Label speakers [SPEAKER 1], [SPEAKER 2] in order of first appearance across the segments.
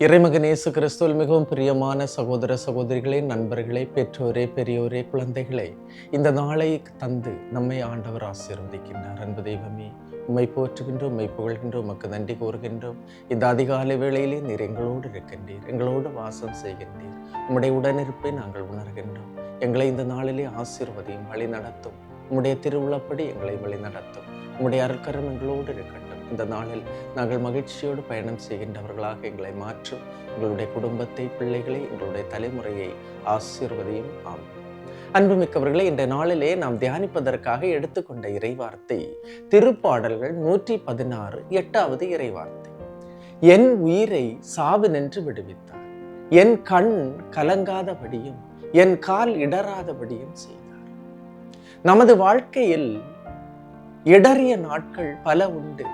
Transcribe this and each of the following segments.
[SPEAKER 1] இறைமகன் இயேசு கிறிஸ்துவில் மிகவும் பிரியமான சகோதர சகோதரிகளே, நண்பர்களே, பெற்றோரே, பெரியோரே, குழந்தைகளே, இந்த நாளை தந்து நம்மை ஆண்டவர் ஆசீர்வதிக்கின்றார். அன்பு தெய்வமே, உம்மை போற்றுகின்றோம், உம்மை புகழ்கின்றோம், உமக்கு நன்றி கூறுகின்றோம். இந்த அதிகாலை வேளையிலே நீர் எங்களோடு இருக்கின்றீர், எங்களோடு வாசம் செய்கின்றீர். உம்முடைய உடனிருப்பை நாங்கள் உணர்கின்றோம். எங்களை இந்த நாளிலே ஆசீர்வதியும், வழி நடத்தும். உம்முடைய திருவுளப்படி எங்களை வழி நடத்தும். உம்முடைய அருட்கரம் எங்களோடு இருக்கட்டும். இந்த நாளில் நாங்கள் மகிழ்ச்சியோடு பயணம் செய்கின்றவர்களாக எங்களை மாற்றும். எங்களுடைய குடும்பத்தை, பிள்ளைகளை, எங்களுடைய தலைமுறையை ஆசீர்வதியும். ஆம். அன்புமிக்கவர்களே, இந்த நாளிலே நாம் தியானிப்பதற்காக எடுத்துக்கொண்ட இறைவார்த்தை திருப்பாடல்கள் 116 8வது இறைவார்த்தை. என் உயிரை சாவினின்று விடுவித்தார், என் கண் கலங்காதபடியும் என் கால் இடராதபடியும் செய்தார். நமது வாழ்க்கையில் இடறிய நாட்கள் பல உண்டு.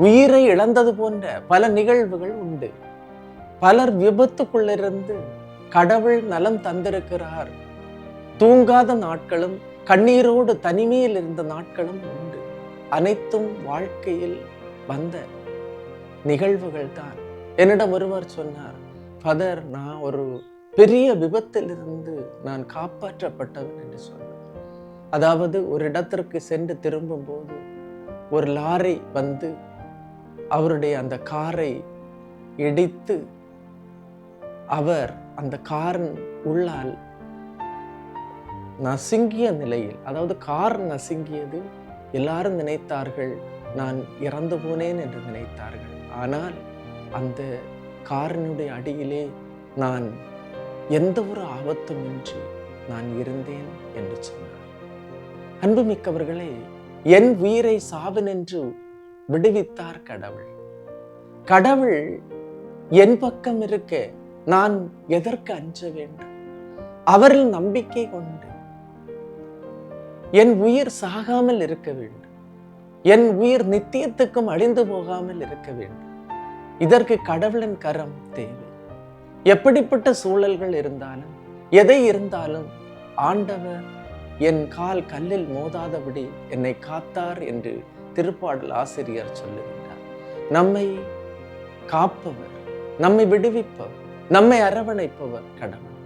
[SPEAKER 1] உயிரை இழந்தது போன்ற பல நிகழ்வுகள் உண்டு. பலர் விபத்துக்குள்ளிருந்து கடவுள் நலம் தந்திருக்கிறார். தூங்காத நாட்களும் கண்ணீரோடு தனிமையில் இருந்த நாட்களும் உண்டு. அனைத்தும் வாழ்க்கையில் வந்த நிகழ்வுகள் தான். என்னிடம் ஒருவர் சொன்னார், ஃபாதர், நான் ஒரு பெரிய விபத்திலிருந்து நான் காப்பாற்றப்பட்டவன் என்று சொன்னார். அதாவது ஒரு இடத்திற்கு சென்று திரும்பும் போது ஒரு லாரி வந்து அவருடைய அந்த காரை இடித்து அவர் அந்த காரின் உள்ளால் நசுங்கிய நிலையில், அதாவது கார் நசுங்கியது, எல்லாரும் நினைத்தார்கள் நான் இறந்து போனேன் என்று நினைத்தார்கள். ஆனால் அந்த காரினுடைய அடியிலே நான் எந்த ஒரு ஆபத்துமின்றி நான் இருந்தேன் என்று சொன்னார். அன்புமிக்கவர்களே, என் உயிரை சாவினின்று விடுவித்தார் கடவுள். கடவுள் என் பக்கம் இருக்க நான் எதற்கு அஞ்ச வேண்டும்? அவரில் நம்பிக்கை கொண்டு என் உயிர் சாகாமல் இருக்க வேண்டும். என் உயிர் நித்தியத்துக்கும் அழிந்து போகாமல் இருக்க வேண்டும். இதற்கு கடவுளின் கரம் தேவை. எப்படிப்பட்ட சூழல்கள் இருந்தாலும், எதை இருந்தாலும், ஆண்டவர் என் கால் கல்லில் மோதாதபடி என்னை காத்தார் என்று திருப்பாடல் ஆசிரியர் சொல்லுகின்றார். நம்மை காப்பவர், நம்மை விடுவிப்பவர், நம்மை அரவணைப்பவர் கடவுள்.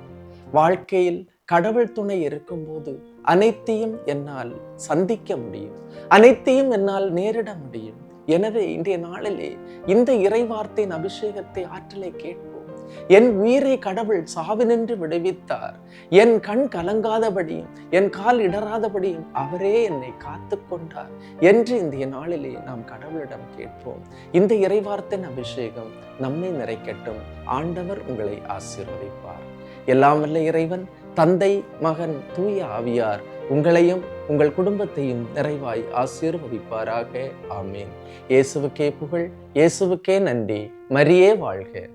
[SPEAKER 1] வாழ்க்கையில் கடவுள் துணை இருக்கும்போது அனைத்தையும் என்னால் சந்திக்க முடியும், அனைத்தையும் என்னால் நேரிட முடியும். எனவே இன்றைய நாளிலே இந்த இறைவார்த்தையின் அபிஷேகத்தை, ஆற்றலை கேட்போம். என் உயிரை கடவுள் சாவினின்று விடுவித்தார், என் கண் கலங்காதபடியும் என் கால் இடராதபடியும் அவரே என்னை காத்து கொண்டார் என்று இந்த நாளிலே நாம் கடவுளிடம் கேட்போம். இந்த இறைவார்த்தையின் அபிஷேகம் நம்மை நிறைக்கட்டும். ஆண்டவர் உங்களை ஆசீர்வதிப்பார். எல்லாம் வல்ல இறைவன், தந்தை, மகன், தூய ஆவியார் உங்களையும் உங்கள் குடும்பத்தையும் நிறைவாய் ஆசீர்வதிப்பாராக. ஆமேன். இயேசுவுக்கே புகழ், இயேசுவுக்கே நன்றி. மரியே வாழ்க.